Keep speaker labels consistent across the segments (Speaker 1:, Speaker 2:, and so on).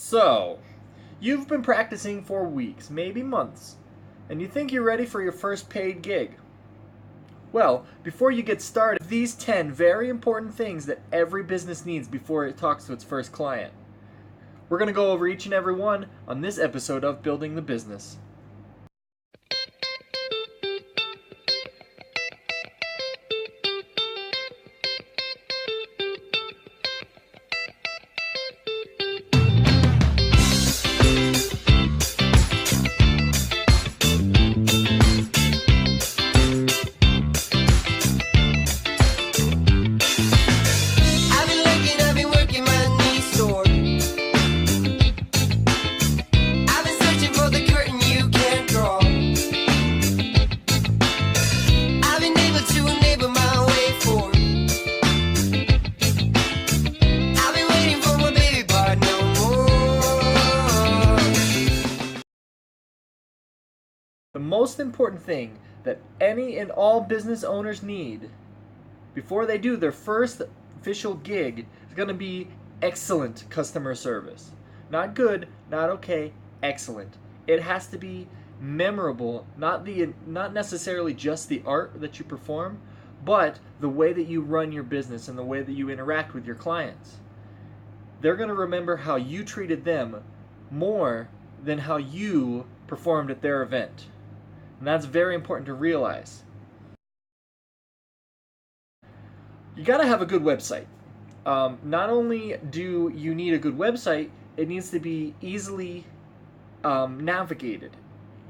Speaker 1: So, you've been practicing for weeks, maybe months, and you think you're ready for your first paid gig. Well, before you get started, these 10 very important things that every business needs before it talks to its first client. We're going to go over each and every one on this episode of Building the Business. The most important thing that any and all business owners need before they do their first official gig is going to be excellent customer service. Not good, not okay, excellent. It has to be memorable, not necessarily just the art that you perform, but the way that you run your business and the way that you interact with your clients. They're going to remember how you treated them more than how you performed at their event. And that's very important to realize. You got to have a good website. Not only do you need a good website, it needs to be easily navigated.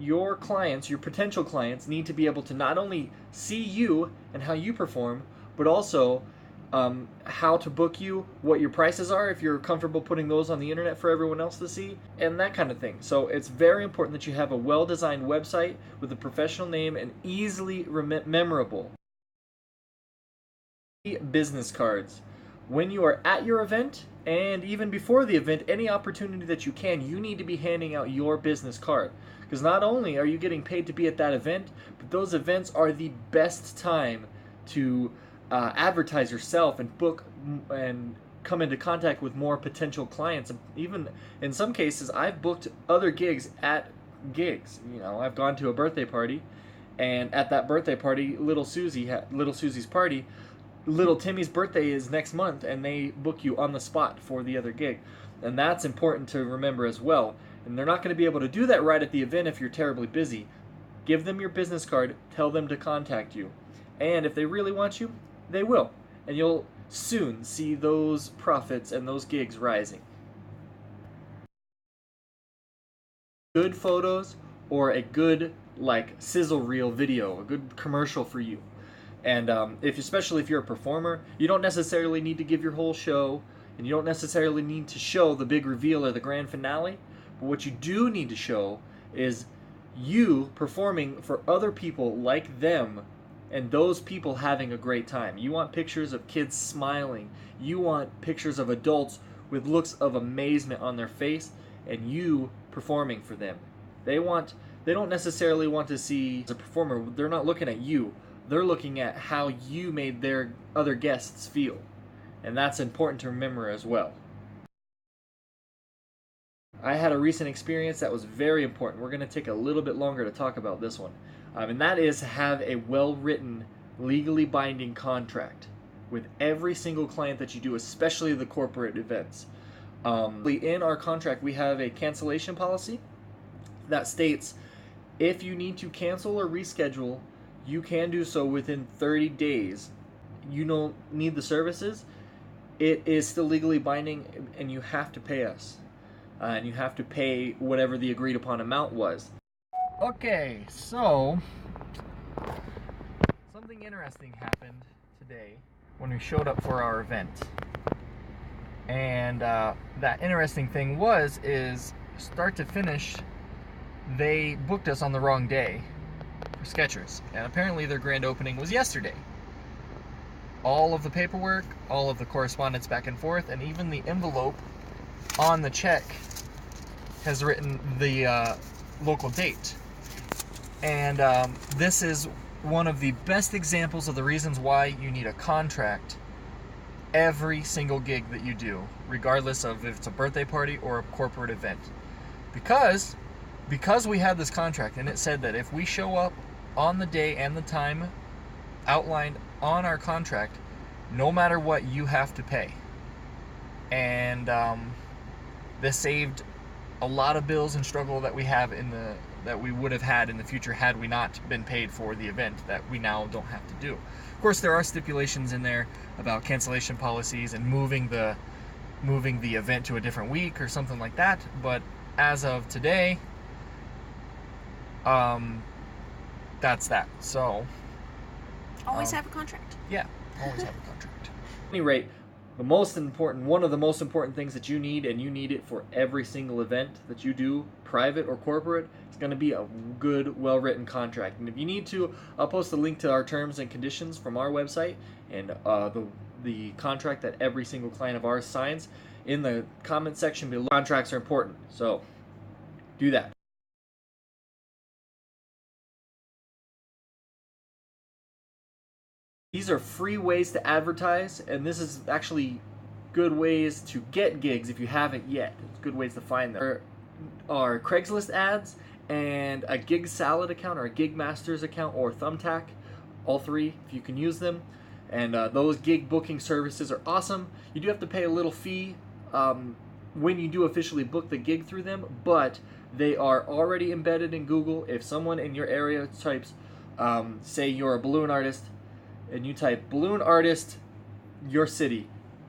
Speaker 1: Your clients, your potential clients, need to be able to not only see you and how you perform, but also how to book you, what your prices are, if you're comfortable putting those on the internet for everyone else to see, and that kind of thing. So it's very important that you have a well-designed website with a professional name and easily memorable. Business cards. When you are at your event, and even before the event, any opportunity that you can, you need to be handing out your business card. Because not only are you getting paid to be at that event, but those events are the best time to advertise yourself and book and come into contact with more potential clients. Even in some cases, I've booked other gigs at gigs. You know, I've gone to a birthday party, and at that birthday party, little Susie's party, little Timmy's birthday is next month, and they book you on the spot for the other gig. And that's important to remember as well. And they're not going to be able to do that right at the event if you're terribly busy. Give them your business card, tell them to contact you. And if they really want you, they will. And you'll soon see those profits and those gigs rising. Good photos or a good sizzle reel video, a good commercial for you. And especially if you're a performer, you don't necessarily need to give your whole show, and you don't necessarily need to show the big reveal or the grand finale. But what you do need to show is you performing for other people like them, and those people having a great time. You want pictures of kids smiling. You want pictures of adults with looks of amazement on their face, and you performing for them. They don't necessarily want to see as a performer. They're not looking at you. They're looking at how you made their other guests feel. And that's important to remember as well. I had a recent experience that was very important. We're going to take a little bit longer to talk about this one. And that is to have a well-written, legally binding contract with every single client that you do, especially the corporate events. In our contract, we have a cancellation policy that states if you need to cancel or reschedule, you can do so within 30 days. You don't need the services. It is still legally binding, and you have to pay us. And you have to pay whatever the agreed upon amount was. Okay, so something interesting happened today when we showed up for our event. And that interesting thing is start to finish, they booked us on the wrong day for Skechers. And apparently their grand opening was yesterday. All of the paperwork, all of the correspondence back and forth, and even the envelope on the check has written the local date. And this is one of the best examples of the reasons why you need a contract every single gig that you do, regardless of if it's a birthday party or a corporate event. Because we had this contract and it said that if we show up on the day and the time outlined on our contract, no matter what, you have to pay. And this saved a lot of bills and struggle that we have that we would have had in the future had we not been paid for the event that we now don't have to do. Of course, there are stipulations in there about cancellation policies and moving the event to a different week or something like that, but as of today, that's that. So
Speaker 2: always have a contract.
Speaker 1: Yeah, always have a contract. At any rate, one of the most important things that you need, and you need it for every single event that you do, private or corporate, is going to be a good, well-written contract. And if you need to, I'll post a link to our terms and conditions from our website and the contract that every single client of ours signs in the comment section below. Contracts are important, so do that. These are free ways to advertise, and this is actually good ways to get gigs if you haven't yet. It's good ways to find them. There are Craigslist ads and a Gigsalad account or a Gigmasters account or Thumbtack, all three if you can use them. And those gig booking services are awesome. You do have to pay a little fee when you do officially book the gig through them, but they are already embedded in Google. If someone in your area types, say you're a balloon artist, and you type balloon artist, your city,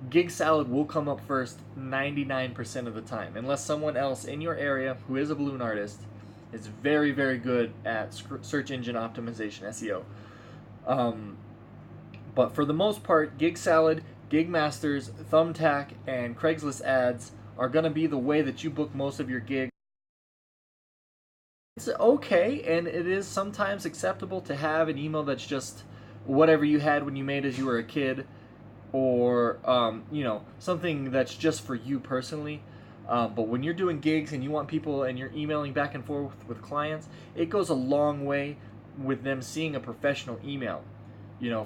Speaker 1: Gigsalad will come up first 99% of the time, unless someone else in your area who is a balloon artist is very, very good at search engine optimization, SEO. But for the most part, Gigsalad, Gigmasters, Thumbtack, and Craigslist ads are going to be the way that you book most of your gigs. It's okay, and it is sometimes acceptable to have an email that's just whatever you had when you made as you were a kid, or something that's just for you personally. But when you're doing gigs and you want people and you're emailing back and forth with clients, it goes a long way with them seeing a professional email.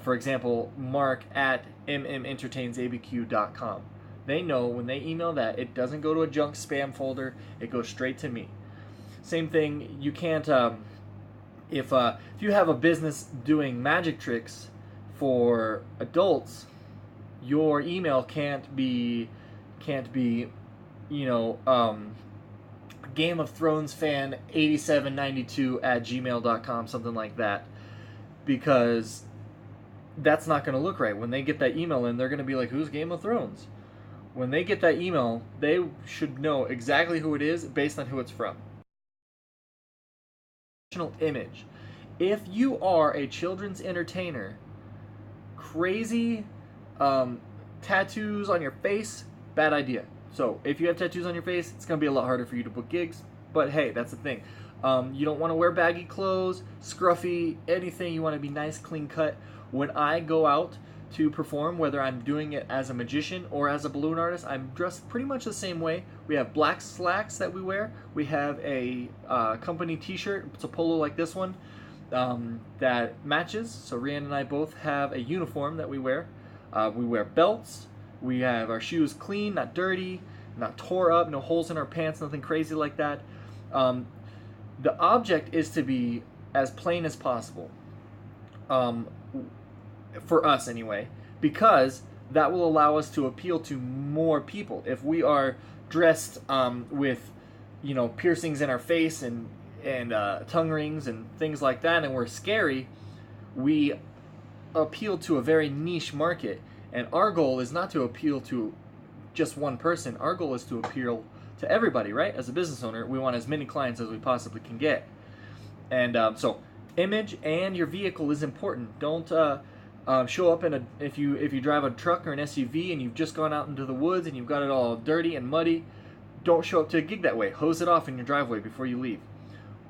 Speaker 1: For example, Mark at mmentertainsabq.com. They know when they email that, it doesn't go to a junk spam folder, it goes straight to me. Same thing, you can't if you have a business doing magic tricks for adults, your email can't be Game of Thrones fan 8792@gmail.com, something like that, because that's not going to look right. When they get that email in, they're going to be like, who's Game of Thrones? When they get that email, they should know exactly who it is based on who it's from. Image. If you are a children's entertainer, crazy tattoos on your face, bad idea. So if you have tattoos on your face, it's going to be a lot harder for you to book gigs, but hey, that's the thing. You don't want to wear baggy clothes, scruffy, anything. You want to be nice, clean cut. When I go out to perform, whether I'm doing it as a magician or as a balloon artist, I'm dressed pretty much the same way. We have black slacks that we wear. We have a company t-shirt. It's a polo like this one that matches. So Rhiannon and I both have a uniform that we wear. We wear belts. We have our shoes clean, not dirty, not tore up, no holes in our pants, nothing crazy like that. The object is to be as plain as possible. For us anyway, because that will allow us to appeal to more people. If we are dressed with piercings in our face and tongue rings and things like that, and we're scary, we appeal to a very niche market. And our goal is not to appeal to just one person. Our goal is to appeal to everybody, right? As a business owner, we want as many clients as we possibly can get. And so image and your vehicle is important. Don't show up in if you drive a truck or an SUV and you've just gone out into the woods and you've got it all dirty and muddy, don't show up to a gig that way. Hose it off in your driveway before you leave,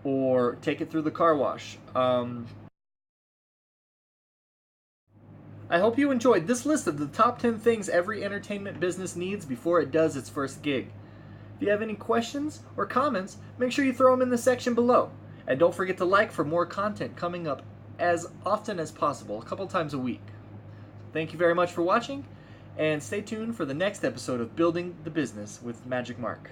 Speaker 1: or take it through the car wash. I hope you enjoyed this list of the top 10 things every entertainment business needs before it does its first gig. If you have any questions or comments, make sure you throw them in the section below. And don't forget to like for more content coming up as often as possible, a couple times a week. Thank you very much for watching, And stay tuned for the next episode of Building the Business with Magic Mark.